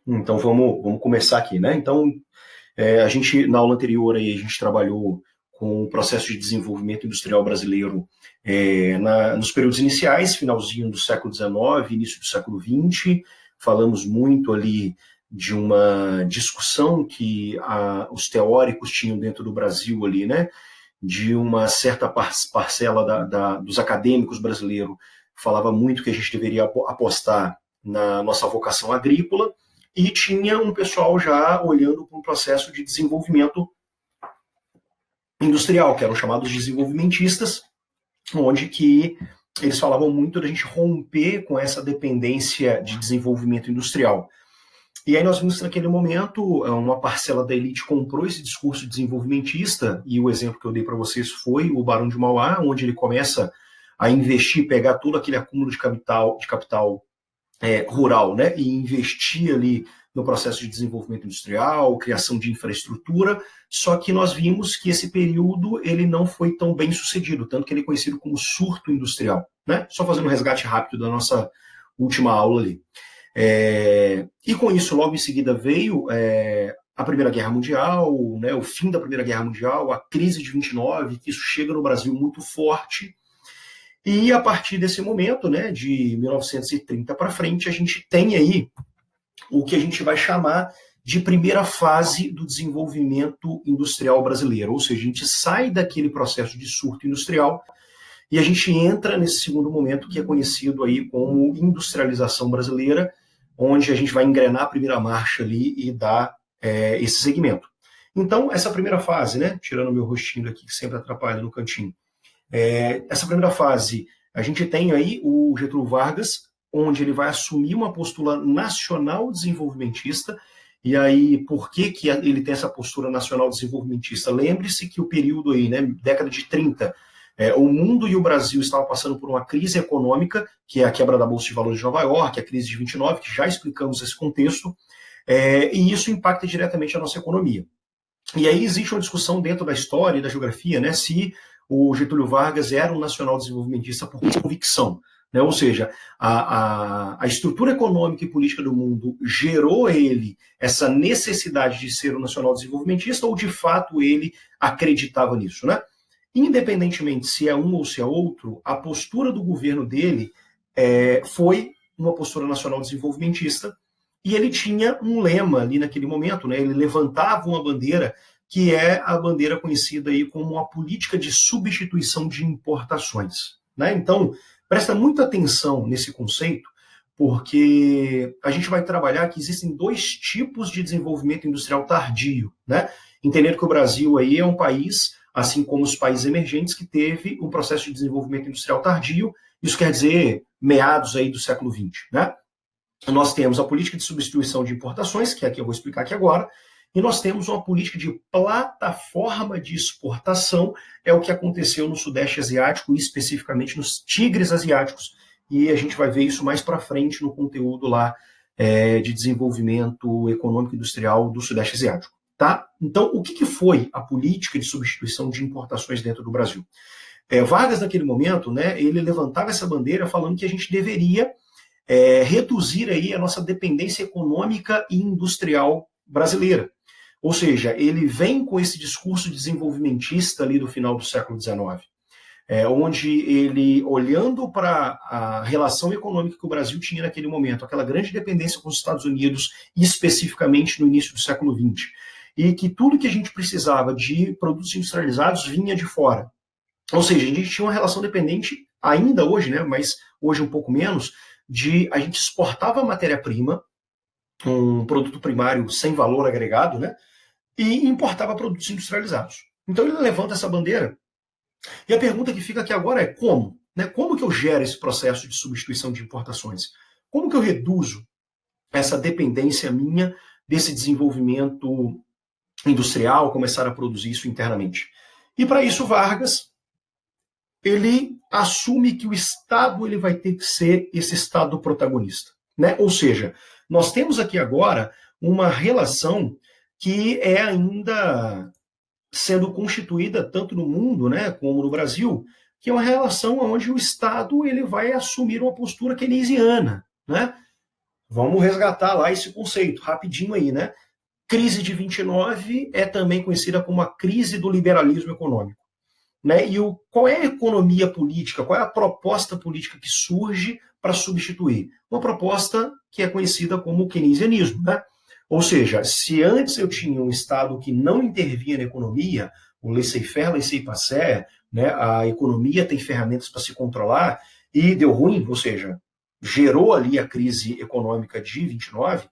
Então vamos começar aqui, né? Então a gente na aula anterior aí a gente trabalhou com o processo de desenvolvimento industrial brasileiro nos períodos iniciais, finalzinho do século XIX, início do século XX. Falamos muito ali de uma discussão que os teóricos tinham dentro do Brasil ali, né? De uma certa parcela dos acadêmicos brasileiros falava muito que a gente deveria apostar na nossa vocação agrícola, e tinha um pessoal já olhando para um processo de desenvolvimento industrial, que eram chamados desenvolvimentistas, onde que eles falavam muito da gente romper com essa dependência de desenvolvimento industrial. E aí nós vimos que naquele momento uma parcela da elite comprou esse discurso desenvolvimentista, e o exemplo que eu dei para vocês foi o Barão de Mauá, onde ele começa a investir, pegar todo aquele acúmulo de capital rural, né, e investir ali no processo de desenvolvimento industrial, criação de infraestrutura, só que nós vimos que esse período ele não foi tão bem sucedido, tanto que ele é conhecido como surto industrial, né? Só fazendo um resgate rápido da nossa última aula ali. E com isso, logo em seguida veio a Primeira Guerra Mundial, né, o fim da Primeira Guerra Mundial, a crise de 29, que isso chega no Brasil muito forte. E a partir desse momento, né, de 1930 para frente, a gente tem aí o que a gente vai chamar de primeira fase do desenvolvimento industrial brasileiro. Ou seja, a gente sai daquele processo de surto industrial e a gente entra nesse segundo momento que é conhecido aí como industrialização brasileira, onde a gente vai engrenar a primeira marcha ali e dar esse segmento. Então, essa primeira fase, né, tirando o meu rostinho aqui, que sempre atrapalha no cantinho, essa primeira fase, a gente tem aí o Getúlio Vargas, onde ele vai assumir uma postura nacional desenvolvimentista. E aí, por que ele tem essa postura nacional desenvolvimentista? Lembre-se que o período aí, né, década de 30, o mundo e o Brasil estavam passando por uma crise econômica, que é a quebra da Bolsa de Valores de Nova York, a crise de 29, que já explicamos esse contexto, e isso impacta diretamente a nossa economia. E aí existe uma discussão dentro da história e da geografia, né, se o Getúlio Vargas era um nacional desenvolvimentista por convicção, né? Ou seja, a estrutura econômica e política do mundo gerou ele essa necessidade de ser um nacional desenvolvimentista, ou de fato ele acreditava nisso, né? Independentemente se é um ou se é outro, a postura do governo dele foi uma postura nacional desenvolvimentista, e ele tinha um lema ali naquele momento, né? Ele levantava uma bandeira que é a bandeira conhecida aí como a política de substituição de importações, né? Então, presta muita atenção nesse conceito, porque a gente vai trabalhar que existem dois tipos de desenvolvimento industrial tardio, né? Entendendo que o Brasil aí é um país, assim como os países emergentes, que teve um processo de desenvolvimento industrial tardio. Isso quer dizer meados aí do século XX, né? Nós temos a política de substituição de importações, que é a que eu vou explicar aqui agora, e nós temos uma política de plataforma de exportação, é o que aconteceu no Sudeste Asiático, e especificamente nos tigres asiáticos, e a gente vai ver isso mais para frente no conteúdo lá de desenvolvimento econômico e industrial do Sudeste Asiático. Tá? Então, o que foi a política de substituição de importações dentro do Brasil? Vargas, naquele momento, né, ele levantava essa bandeira falando que a gente deveria reduzir aí a nossa dependência econômica e industrial brasileira. Ou seja, ele vem com esse discurso desenvolvimentista ali do final do século XIX, onde ele, olhando para a relação econômica que o Brasil tinha naquele momento, aquela grande dependência com os Estados Unidos, especificamente no início do século XX, e que tudo que a gente precisava de produtos industrializados vinha de fora. Ou seja, a gente tinha uma relação dependente, ainda hoje, né, mas hoje um pouco menos, a gente exportava matéria-prima, um produto primário sem valor agregado, né, e importava produtos industrializados. Então ele levanta essa bandeira, e a pergunta que fica aqui agora é como? Né? Como que eu gero esse processo de substituição de importações? Como que eu reduzo essa dependência minha desse desenvolvimento industrial, começar a produzir isso internamente? E para isso Vargas, ele assume que o Estado ele vai ter que ser esse Estado protagonista, né? Ou seja, nós temos aqui agora uma relação que é ainda sendo constituída tanto no mundo, né, como no Brasil, que é uma relação onde o Estado ele vai assumir uma postura keynesiana, né? Vamos resgatar lá esse conceito, rapidinho aí, né? Crise de 29 é também conhecida como a crise do liberalismo econômico. Né? E qual é a economia política, qual é a proposta política que surge para substituir? Uma proposta que é conhecida como o keynesianismo. Né? Ou seja, se antes eu tinha um Estado que não intervinha na economia, o laissez-faire, laissez-passer, né? A economia tem ferramentas para se controlar, e deu ruim, ou seja, gerou ali a crise econômica de 29,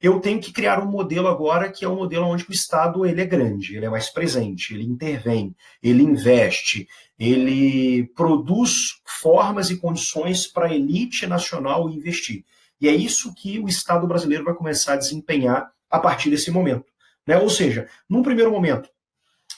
eu tenho que criar um modelo agora que é um modelo onde o Estado ele é grande, ele é mais presente, ele intervém, ele investe, ele produz formas e condições para a elite nacional investir. E é isso que o Estado brasileiro vai começar a desempenhar a partir desse momento. Né? Ou seja, num primeiro momento,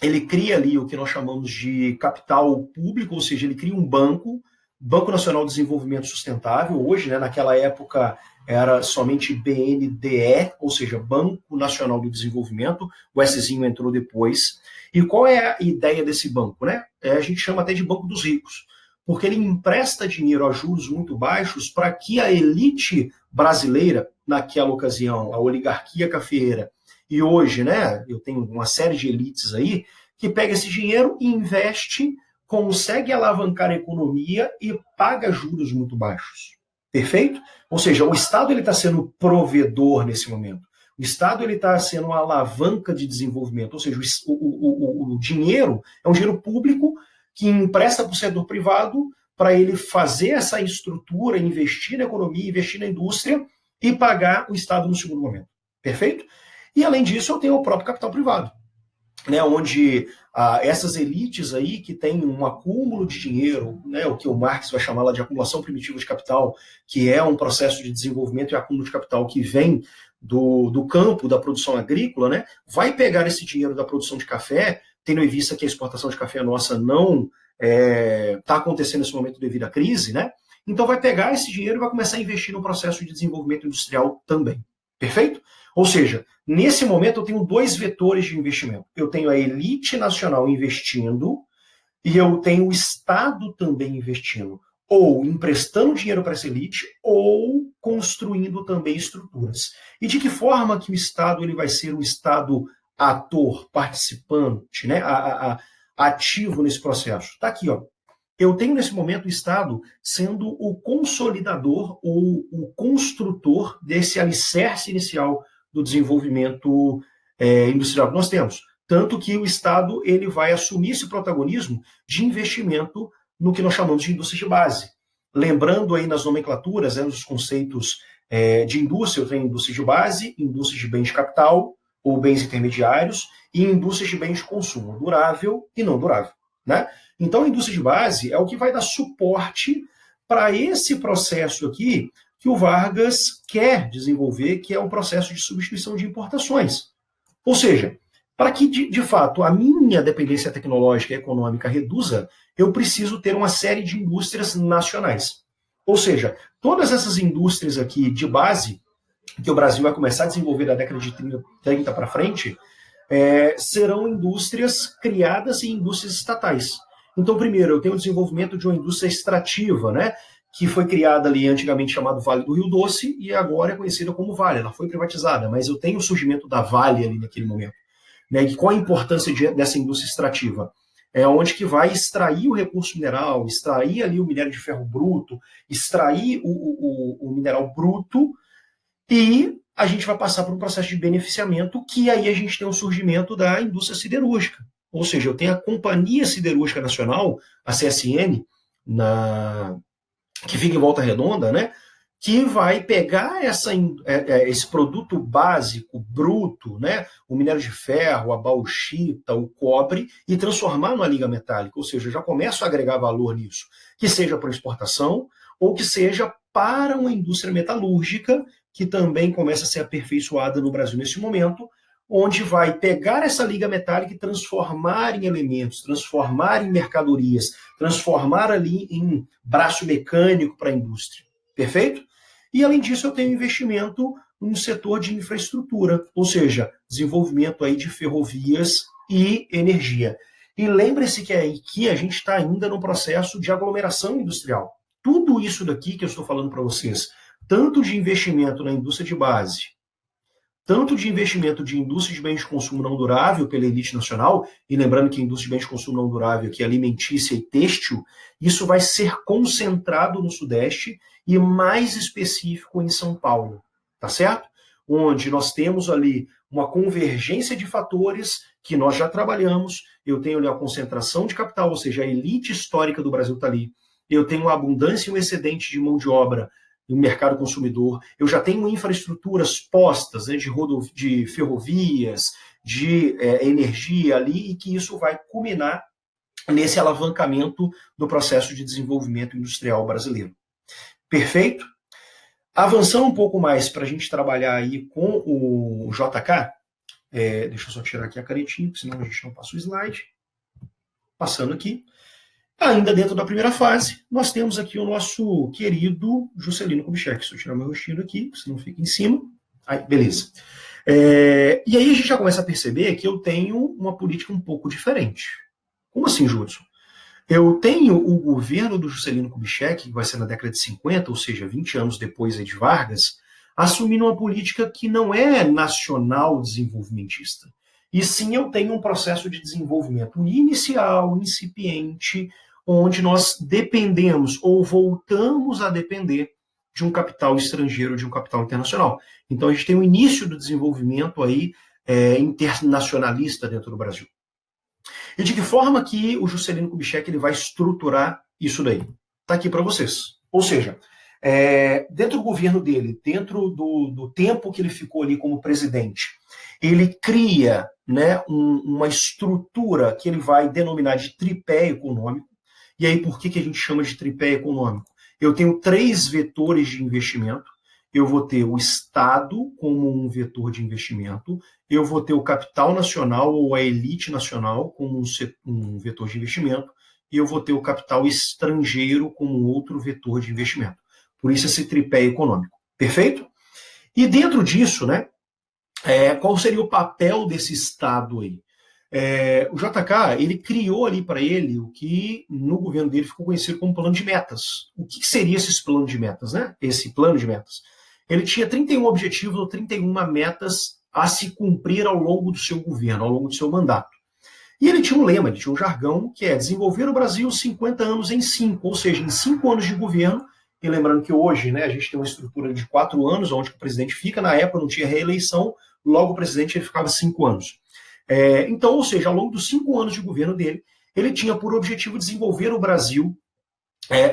ele cria ali o que nós chamamos de capital público, ou seja, ele cria um banco, Banco Nacional de Desenvolvimento Sustentável. Hoje, né, naquela época, era somente BNDE, ou seja, Banco Nacional do Desenvolvimento, o Szinho entrou depois. E qual é a ideia desse banco? Né? A gente chama até de Banco dos Ricos, porque ele empresta dinheiro a juros muito baixos para que a elite brasileira, naquela ocasião, a oligarquia cafeeira, e hoje, né, eu tenho uma série de elites aí, que pega esse dinheiro e investe, consegue alavancar a economia e paga juros muito baixos. Perfeito? Ou seja, o Estado está sendo provedor nesse momento. O Estado está sendo uma alavanca de desenvolvimento. Ou seja, o dinheiro é um dinheiro público que empresta para o setor privado para ele fazer essa estrutura, investir na economia, investir na indústria e pagar o Estado no segundo momento. Perfeito? E, além disso, eu tenho o próprio capital privado, né, onde essas elites aí que têm um acúmulo de dinheiro, né, o que o Marx vai chamar lá de acumulação primitiva de capital, que é um processo de desenvolvimento e acúmulo de capital que vem do campo da produção agrícola, né, vai pegar esse dinheiro da produção de café, tendo em vista que a exportação de café nossa não está acontecendo nesse momento devido à crise, né, então vai pegar esse dinheiro e vai começar a investir no processo de desenvolvimento industrial também. Perfeito? Ou seja, nesse momento eu tenho dois vetores de investimento. Eu tenho a elite nacional investindo e eu tenho o Estado também investindo, ou emprestando dinheiro para essa elite, ou construindo também estruturas. E de que forma que o Estado ele vai ser um Estado ator, participante, né, ativo nesse processo? Está aqui, ó. Eu tenho nesse momento o Estado sendo o consolidador ou o construtor desse alicerce inicial do desenvolvimento industrial que nós temos. Tanto que o Estado ele vai assumir esse protagonismo de investimento no que nós chamamos de indústria de base. Lembrando aí nas nomenclaturas, nos conceitos de indústria, eu tenho indústria de base, indústria de bens de capital ou bens intermediários e indústria de bens de consumo, durável e não durável. Né? Então, a indústria de base é o que vai dar suporte para esse processo aqui que o Vargas quer desenvolver, que é o processo de substituição de importações. Ou seja, para que, de fato, a minha dependência tecnológica e econômica reduza, eu preciso ter uma série de indústrias nacionais. Ou seja, todas essas indústrias aqui de base, que o Brasil vai começar a desenvolver da década de 30 para frente, serão indústrias criadas em indústrias estatais. Então, primeiro, eu tenho o desenvolvimento de uma indústria extrativa, né, que foi criada ali antigamente chamado Vale do Rio Doce e agora é conhecida como Vale. Ela foi privatizada, mas eu tenho o surgimento da Vale ali naquele momento. Né, e qual a importância dessa indústria extrativa? É onde que vai extrair o recurso mineral, extrair ali o minério de ferro bruto, extrair o mineral bruto e a gente vai passar por um processo de beneficiamento que aí a gente tem o surgimento da indústria siderúrgica. Ou seja, eu tenho a Companhia Siderúrgica Nacional, a CSN, que fica em Volta Redonda, né, que vai pegar esse produto básico, bruto, né, o minério de ferro, a bauxita, o cobre, e transformar numa liga metálica. Ou seja, eu já começo a agregar valor nisso, que seja para exportação ou que seja para uma indústria metalúrgica, que também começa a ser aperfeiçoada no Brasil nesse momento, onde vai pegar essa liga metálica e transformar em elementos, transformar em mercadorias, transformar ali em braço mecânico para a indústria. Perfeito? E, além disso, eu tenho investimento no setor de infraestrutura, ou seja, desenvolvimento aí de ferrovias e energia. E lembre-se que aqui a gente está ainda no processo de aglomeração industrial. Tudo isso daqui que eu estou falando para vocês tanto de investimento na indústria de base, tanto de investimento de indústria de bens de consumo não durável pela elite nacional, e lembrando que a indústria de bens de consumo não durável aqui é alimentícia e têxtil, isso vai ser concentrado no Sudeste e mais específico em São Paulo, tá certo? Onde nós temos ali uma convergência de fatores que nós já trabalhamos, eu tenho ali a concentração de capital, ou seja, a elite histórica do Brasil está ali, eu tenho uma abundância e um excedente de mão de obra no mercado consumidor, eu já tenho infraestruturas postas, né, de ferrovias, de energia ali, e que isso vai culminar nesse alavancamento do processo de desenvolvimento industrial brasileiro. Perfeito? Avançando um pouco mais para a gente trabalhar aí com o JK, deixa eu só tirar aqui a canetinha, senão a gente não passa o slide. Passando aqui. Ainda dentro da primeira fase, nós temos aqui o nosso querido Juscelino Kubitschek. Deixa eu tirar meu rostinho aqui, senão fica em cima. Aí, beleza. E aí a gente já começa a perceber que eu tenho uma política um pouco diferente. Como assim, Judson? Eu tenho o governo do Juscelino Kubitschek, que vai ser na década de 50, ou seja, 20 anos depois de Vargas, assumindo uma política que não é nacional desenvolvimentista. E sim, eu tenho um processo de desenvolvimento inicial, incipiente, onde nós dependemos ou voltamos a depender de um capital estrangeiro, de um capital internacional. Então a gente tem o início do desenvolvimento aí internacionalista dentro do Brasil. E de que forma que o Juscelino Kubitschek ele vai estruturar isso daí? Está aqui para vocês. Ou seja, dentro do governo dele, dentro do tempo que ele ficou ali como presidente, ele cria, né, uma estrutura que ele vai denominar de tripé econômico. E aí, por que a gente chama de tripé econômico? Eu tenho 3 vetores de investimento. Eu vou ter o Estado como um vetor de investimento, eu vou ter o capital nacional ou a elite nacional como um vetor de investimento, e eu vou ter o capital estrangeiro como um outro vetor de investimento. Por isso esse tripé econômico. Perfeito? E dentro disso, né, qual seria o papel desse Estado aí? O JK, ele criou ali para ele o que no governo dele ficou conhecido como plano de metas. O que seria esse plano de metas, né? Esse plano de metas. Ele tinha 31 objetivos ou 31 metas a se cumprir ao longo do seu governo, ao longo do seu mandato. E ele tinha um lema, ele tinha um jargão, que é desenvolver o Brasil 50 anos em 5, ou seja, em 5 anos de governo. E lembrando que hoje, né, a gente tem uma estrutura de 4 anos, onde o presidente fica, na época não tinha reeleição, logo o presidente ele ficava 5 anos. Então, ou seja, ao longo dos 5 anos de governo dele, ele tinha por objetivo desenvolver o Brasil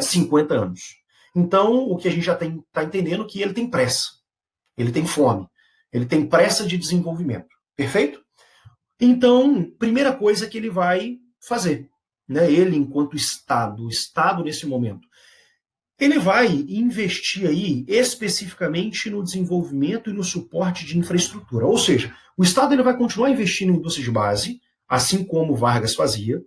50 anos. Então, o que a gente já está entendendo é que ele tem pressa, ele tem fome, ele tem pressa de desenvolvimento. Perfeito? Então, primeira coisa que ele vai fazer, né, ele enquanto Estado, o Estado nesse momento, ele vai investir aí especificamente no desenvolvimento e no suporte de infraestrutura. Ou seja, o Estado ele vai continuar investindo em indústria de base, assim como Vargas fazia,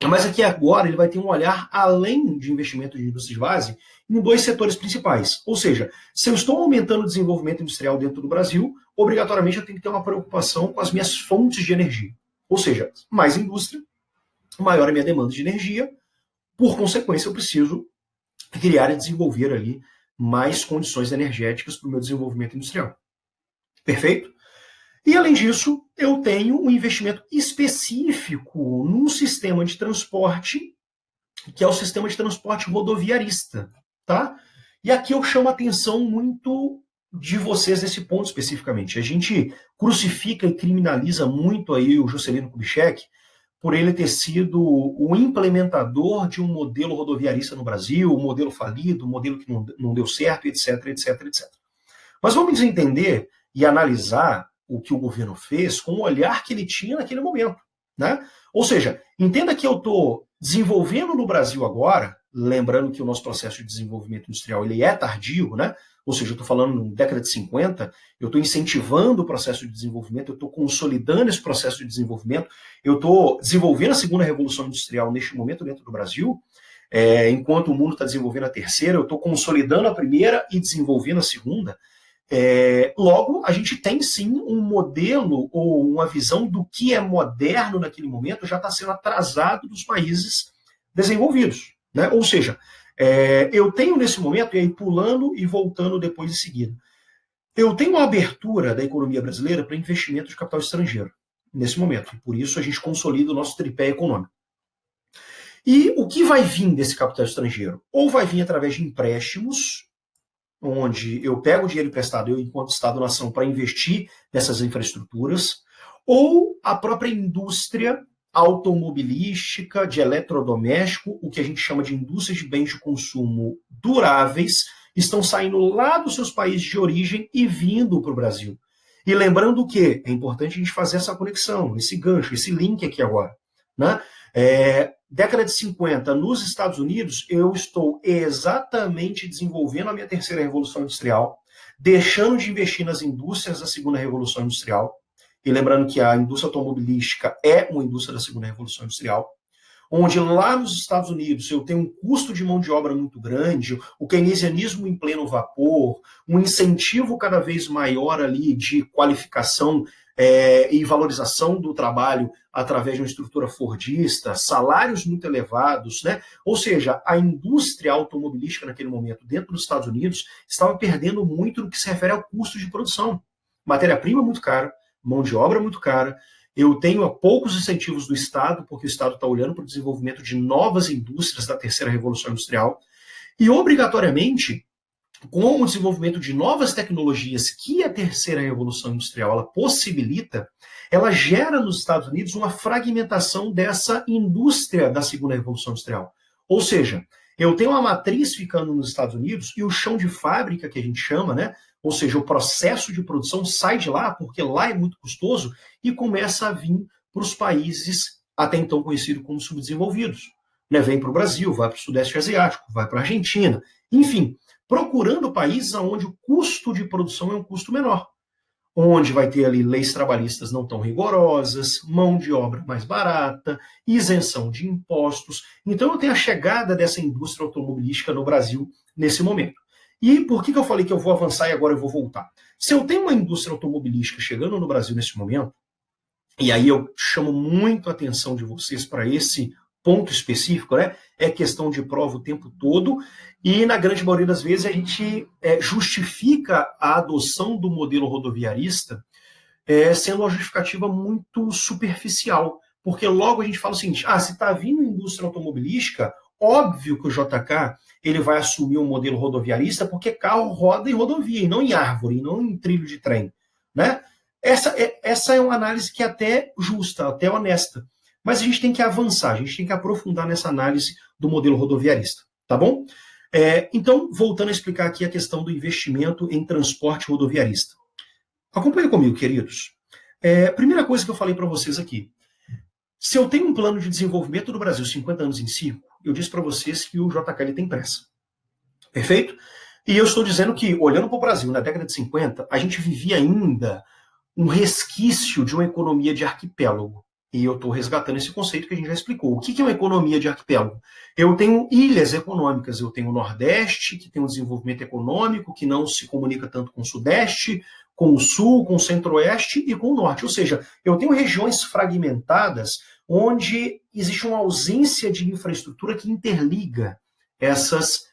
mas aqui agora ele vai ter um olhar além de investimento de indústria de base em 2 setores principais. Ou seja, se eu estou aumentando o desenvolvimento industrial dentro do Brasil, obrigatoriamente eu tenho que ter uma preocupação com as minhas fontes de energia. Ou seja, mais indústria, maior a minha demanda de energia, por consequência eu preciso criar e desenvolver ali mais condições energéticas para o meu desenvolvimento industrial. Perfeito? E, além disso, eu tenho um investimento específico num sistema de transporte, que é o sistema de transporte rodoviarista. Tá? E aqui eu chamo a atenção muito de vocês nesse ponto especificamente. A gente crucifica e criminaliza muito aí o Juscelino Kubitschek por ele ter sido o implementador de um modelo rodoviarista no Brasil, um modelo falido, um modelo que não deu certo, etc, etc, etc. Mas vamos entender e analisar o que o governo fez com o olhar que ele tinha naquele momento. Né? Ou seja, entenda que eu estou desenvolvendo no Brasil agora, lembrando que o nosso processo de desenvolvimento industrial ele é tardio, né? Ou seja, eu estou falando na década de 50, eu estou incentivando o processo de desenvolvimento, eu estou consolidando esse processo de desenvolvimento, eu estou desenvolvendo a segunda revolução industrial neste momento dentro do Brasil, enquanto o mundo está desenvolvendo a terceira, eu estou consolidando a primeira e desenvolvendo a segunda. Logo, a gente tem sim um modelo ou uma visão do que é moderno naquele momento já está sendo atrasado dos países desenvolvidos. Né? Ou seja, Eu tenho nesse momento, e aí pulando e voltando depois em seguida, eu tenho uma abertura da economia brasileira para investimento de capital estrangeiro, nesse momento. E por isso a gente consolida o nosso tripé econômico. E o que vai vir desse capital estrangeiro? Ou vai vir através de empréstimos, onde eu pego o dinheiro emprestado, eu, enquanto Estado-nação, para investir nessas infraestruturas, ou a própria indústria automobilística, de eletrodoméstico, o que a gente chama de indústria de bens de consumo duráveis, estão saindo lá dos seus países de origem e vindo para o Brasil. E lembrando que é importante a gente fazer essa conexão, esse gancho, esse link aqui agora, né? Década de 50, nos Estados Unidos, eu estou exatamente desenvolvendo a minha terceira revolução industrial, deixando de investir nas indústrias da segunda revolução industrial, e lembrando que a indústria automobilística é uma indústria da segunda revolução industrial, onde lá nos Estados Unidos eu tenho um custo de mão de obra muito grande, o keynesianismo em pleno vapor, um incentivo cada vez maior ali de qualificação e valorização do trabalho através de uma estrutura fordista, salários muito elevados, né? Ou seja, a indústria automobilística naquele momento dentro dos Estados Unidos estava perdendo muito no que se refere ao custo de produção. Matéria-prima muito cara, mão de obra muito cara. Eu tenho poucos incentivos do Estado, porque o Estado está olhando para o desenvolvimento de novas indústrias da terceira revolução industrial. E, obrigatoriamente, com o desenvolvimento de novas tecnologias que a terceira revolução industrial ela possibilita, ela gera nos Estados Unidos uma fragmentação dessa indústria da segunda revolução industrial. Ou seja, eu tenho uma matriz ficando nos Estados Unidos e o chão de fábrica, que a gente chama, né? Ou seja, o processo de produção sai de lá, porque lá é muito custoso, e começa a vir para os países até então conhecidos como subdesenvolvidos. Né? Vem para o Brasil, vai para o Sudeste Asiático, vai para a Argentina, enfim, procurando países onde o custo de produção é um custo menor, onde vai ter ali leis trabalhistas não tão rigorosas, mão de obra mais barata, isenção de impostos. Então eu tenho a chegada dessa indústria automobilística no Brasil nesse momento. E por que eu falei que eu vou avançar e agora eu vou voltar? Se eu tenho uma indústria automobilística chegando no Brasil nesse momento, e aí eu chamo muito a atenção de vocês para esse ponto específico, né? É questão de prova o tempo todo, e na grande maioria das vezes a gente justifica a adoção do modelo rodoviarista sendo uma justificativa muito superficial, porque logo a gente fala o seguinte, se está vindo indústria automobilística, óbvio que o JK ele vai assumir um modelo rodoviarista, porque carro roda em rodovia, e não em árvore, e não em trilho de trem, né? Essa é uma análise que é até justa, até honesta, mas a gente tem que avançar, a gente tem que aprofundar nessa análise do modelo rodoviarista, tá bom? Então, voltando a explicar aqui a questão do investimento em transporte rodoviarista. Acompanhe comigo, queridos. Primeira coisa que eu falei para vocês aqui. Se eu tenho um plano de desenvolvimento do Brasil 50 anos em 5, eu disse para vocês que o JK ele tem pressa. Perfeito? E eu estou dizendo que, olhando para o Brasil na década de 50, a gente vivia ainda um resquício de uma economia de arquipélago. E eu estou resgatando esse conceito que a gente já explicou. O que é uma economia de arquipélago? Eu tenho ilhas econômicas, eu tenho o Nordeste, que tem um desenvolvimento econômico, que não se comunica tanto com o Sudeste, com o Sul, com o Centro-Oeste e com o Norte. Ou seja, eu tenho regiões fragmentadas onde existe uma ausência de infraestrutura que interliga essas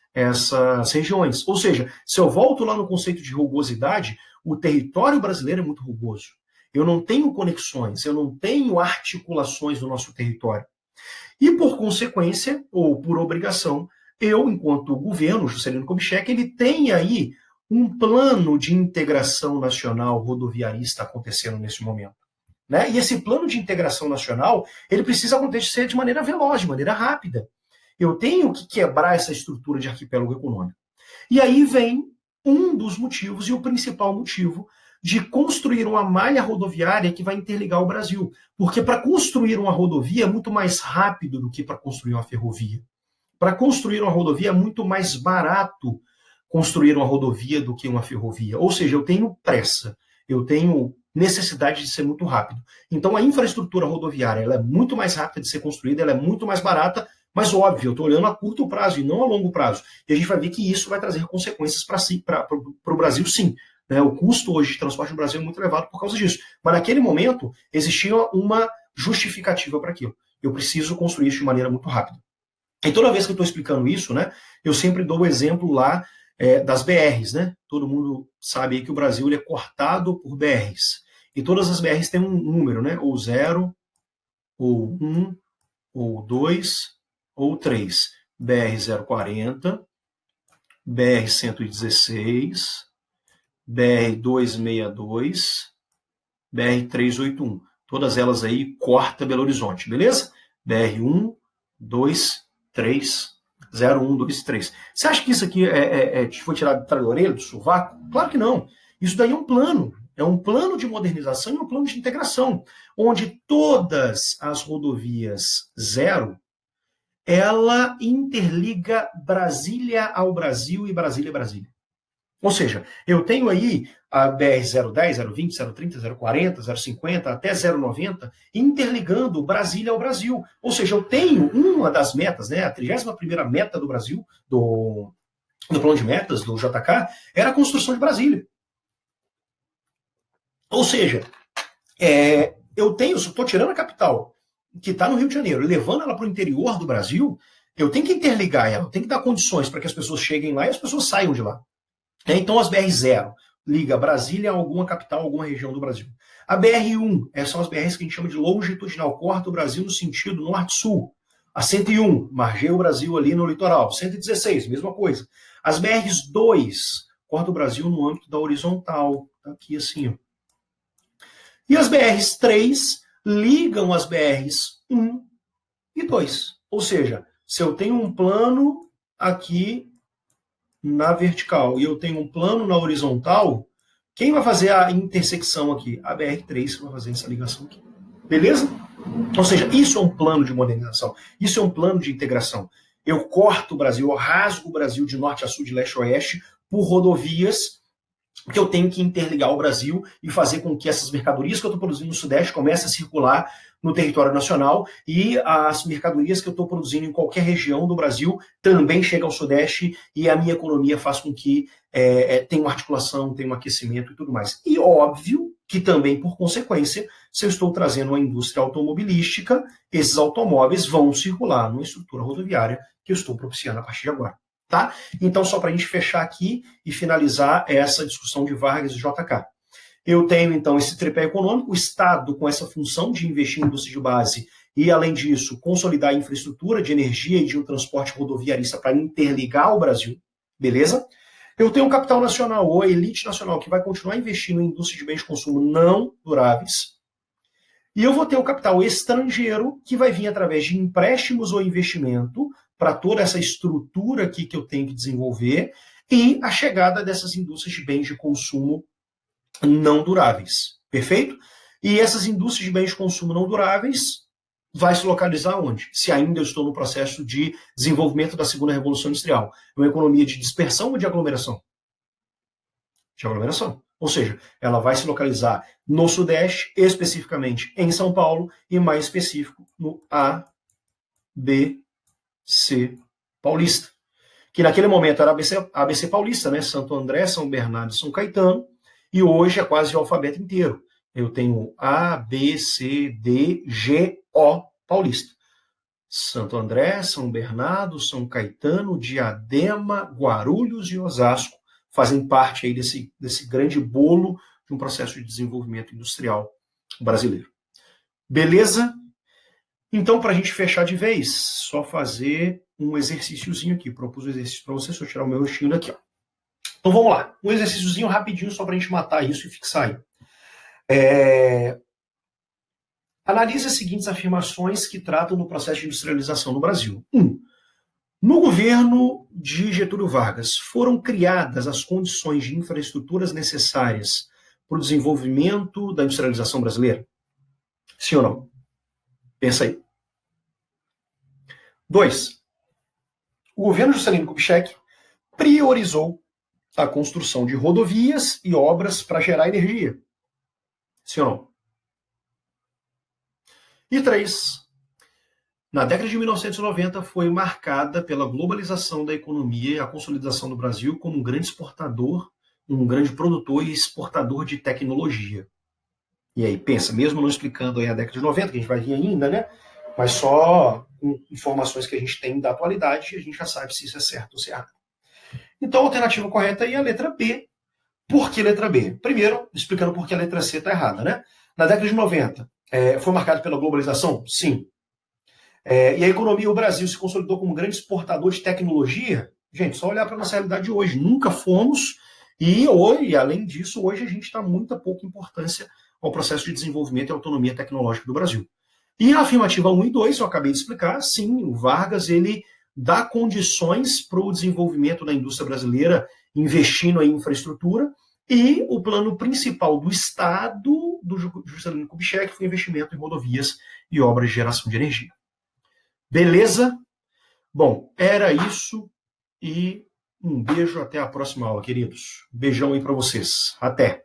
regiões. Ou seja, se eu volto lá no conceito de rugosidade, o território brasileiro é muito rugoso. Eu não tenho conexões, eu não tenho articulações no nosso território. E, por consequência, ou por obrigação, eu, enquanto governo, Juscelino Kubitschek, ele tem aí um plano de integração nacional rodoviarista acontecendo nesse momento. Né? E esse plano de integração nacional, ele precisa acontecer de maneira veloz, de maneira rápida. Eu tenho que quebrar essa estrutura de arquipélago econômico. E aí vem um dos motivos, e o principal motivo, de construir uma malha rodoviária que vai interligar o Brasil. Porque para construir uma rodovia é muito mais rápido do que para construir uma ferrovia. Para construir uma rodovia é muito mais barato construir uma rodovia do que uma ferrovia. Ou seja, eu tenho pressa, eu tenho necessidade de ser muito rápido. Então a infraestrutura rodoviária ela é muito mais rápida de ser construída, ela é muito mais barata, mas óbvio, eu estou olhando a curto prazo e não a longo prazo. E a gente vai ver que isso vai trazer consequências para o Brasil, sim. Né? O custo hoje de transporte no Brasil é muito elevado por causa disso. Mas naquele momento existia uma justificativa para aquilo. Eu preciso construir isso de maneira muito rápida. E toda vez que eu estou explicando isso, né, eu sempre dou o exemplo lá das BRs, né? Todo mundo sabe aí que o Brasil ele é cortado por BRs. E todas as BRs têm um número, né? Ou 0, ou 1, ou 2, ou 3. BR 040, BR 116, BR 262, BR 381. Todas elas aí corta Belo Horizonte, beleza? BR 1, 2, 3, 0, 1, 2, 3. Você acha que isso aqui foi tirado de trás da orelha, do sovaco? Claro que não. Isso daí é um plano. É um plano de modernização e um plano de integração, onde todas as rodovias zero, ela interliga Brasília ao Brasil e Brasília a Brasília. Ou seja, eu tenho aí a BR-010, 020, 030, 040, 050 até 090 interligando Brasília ao Brasil. Ou seja, eu tenho uma das metas, né, a 31ª meta do Brasil, do plano de metas do JK, era a construção de Brasília. Ou seja, eu estou tirando a capital, que está no Rio de Janeiro, levando ela para o interior do Brasil, eu tenho que interligar ela, eu tenho que dar condições para que as pessoas cheguem lá e as pessoas saiam de lá. Então, as BR-0 liga Brasília a alguma capital, alguma região do Brasil. A BR-1 são as BRs que a gente chama de longitudinal, corta o Brasil no sentido norte-sul. A 101 margeia o Brasil ali no litoral. 116, mesma coisa. As BRs-2 corta o Brasil no âmbito da horizontal. Aqui assim, ó. E as BRs-3 ligam as BRs-1 e 2. Ou seja, se eu tenho um plano aqui na vertical e eu tenho um plano na horizontal, quem vai fazer a intersecção aqui? A BR-3 vai fazer essa ligação aqui. Beleza? Ou seja, isso é um plano de modernização. Isso é um plano de integração. Eu corto o Brasil, eu rasgo o Brasil de norte a sul, de leste a oeste, por rodovias que eu tenho que interligar o Brasil e fazer com que essas mercadorias que eu estou produzindo no Sudeste comecem a circular no território nacional e as mercadorias que eu estou produzindo em qualquer região do Brasil também chegam ao Sudeste e a minha economia faz com que tenha uma articulação, tenha um aquecimento e tudo mais. E óbvio que também, por consequência, se eu estou trazendo uma indústria automobilística, esses automóveis vão circular numa estrutura rodoviária que eu estou propiciando a partir de agora. Tá? Então, só para a gente fechar aqui e finalizar essa discussão de Vargas e JK. Eu tenho, então, esse tripé econômico, o Estado com essa função de investir em indústria de base e, além disso, consolidar a infraestrutura de energia e de um transporte rodoviarista para interligar o Brasil, beleza? Eu tenho um capital nacional, ou a elite nacional, que vai continuar investindo em indústria de bens de consumo não duráveis. E eu vou ter o capital estrangeiro, que vai vir através de empréstimos ou investimento para toda essa estrutura aqui que eu tenho que desenvolver, e a chegada dessas indústrias de bens de consumo não duráveis. Perfeito? E essas indústrias de bens de consumo não duráveis vai se localizar onde? Se ainda eu estou no processo de desenvolvimento da segunda revolução industrial. É uma economia de dispersão ou de aglomeração? De aglomeração. Ou seja, ela vai se localizar no Sudeste, especificamente em São Paulo, e mais específico no ABC Paulista. Que naquele momento era ABC Paulista, né? Santo André, São Bernardo e São Caetano, e hoje é quase o alfabeto inteiro. Eu tenho A, B, C, D, G, O Paulista. Santo André, São Bernardo, São Caetano, Diadema, Guarulhos e Osasco fazem parte aí desse grande bolo de um processo de desenvolvimento industrial brasileiro. Beleza? Então, para a gente fechar de vez, só fazer um exercíciozinho aqui. Propus um exercício para você, se eu tirar o meu rostinho daqui. Ó. Então, vamos lá. Um exercíciozinho rapidinho só para a gente matar isso e fixar aí. Analise as seguintes afirmações que tratam do processo de industrialização no Brasil. 1. No governo de Getúlio Vargas, foram criadas as condições de infraestruturas necessárias para o desenvolvimento da industrialização brasileira? Sim ou não? Pensa aí. 2. O governo Juscelino Kubitschek priorizou a construção de rodovias e obras para gerar energia? Sim ou não? E 3. Na década de 1990 foi marcada pela globalização da economia e a consolidação do Brasil como um grande exportador, um grande produtor e exportador de tecnologia. E aí, pensa, mesmo não explicando aí a década de 90, que a gente vai vir ainda, né? Mas só com informações que a gente tem da atualidade, a gente já sabe se isso é certo ou se é errado. Então, a alternativa correta aí é a letra B. Por que letra B? Primeiro, explicando por que a letra C está errada, né? Na década de 90, foi marcado pela globalização? Sim. E a economia, o Brasil se consolidou como um grande exportador de tecnologia? Gente, só olhar para a nossa realidade de hoje. Nunca fomos, e hoje, além disso, hoje a gente dá muita pouca importância ao processo de desenvolvimento e autonomia tecnológica do Brasil. E a afirmativa 1 e 2, eu acabei de explicar, sim, o Vargas, ele dá condições para o desenvolvimento da indústria brasileira, investindo em infraestrutura, e o plano principal do Estado, do Juscelino Kubitschek, foi investimento em rodovias e obras de geração de energia. Beleza? Bom, era isso e um beijo até a próxima aula, queridos. Beijão aí para vocês. Até!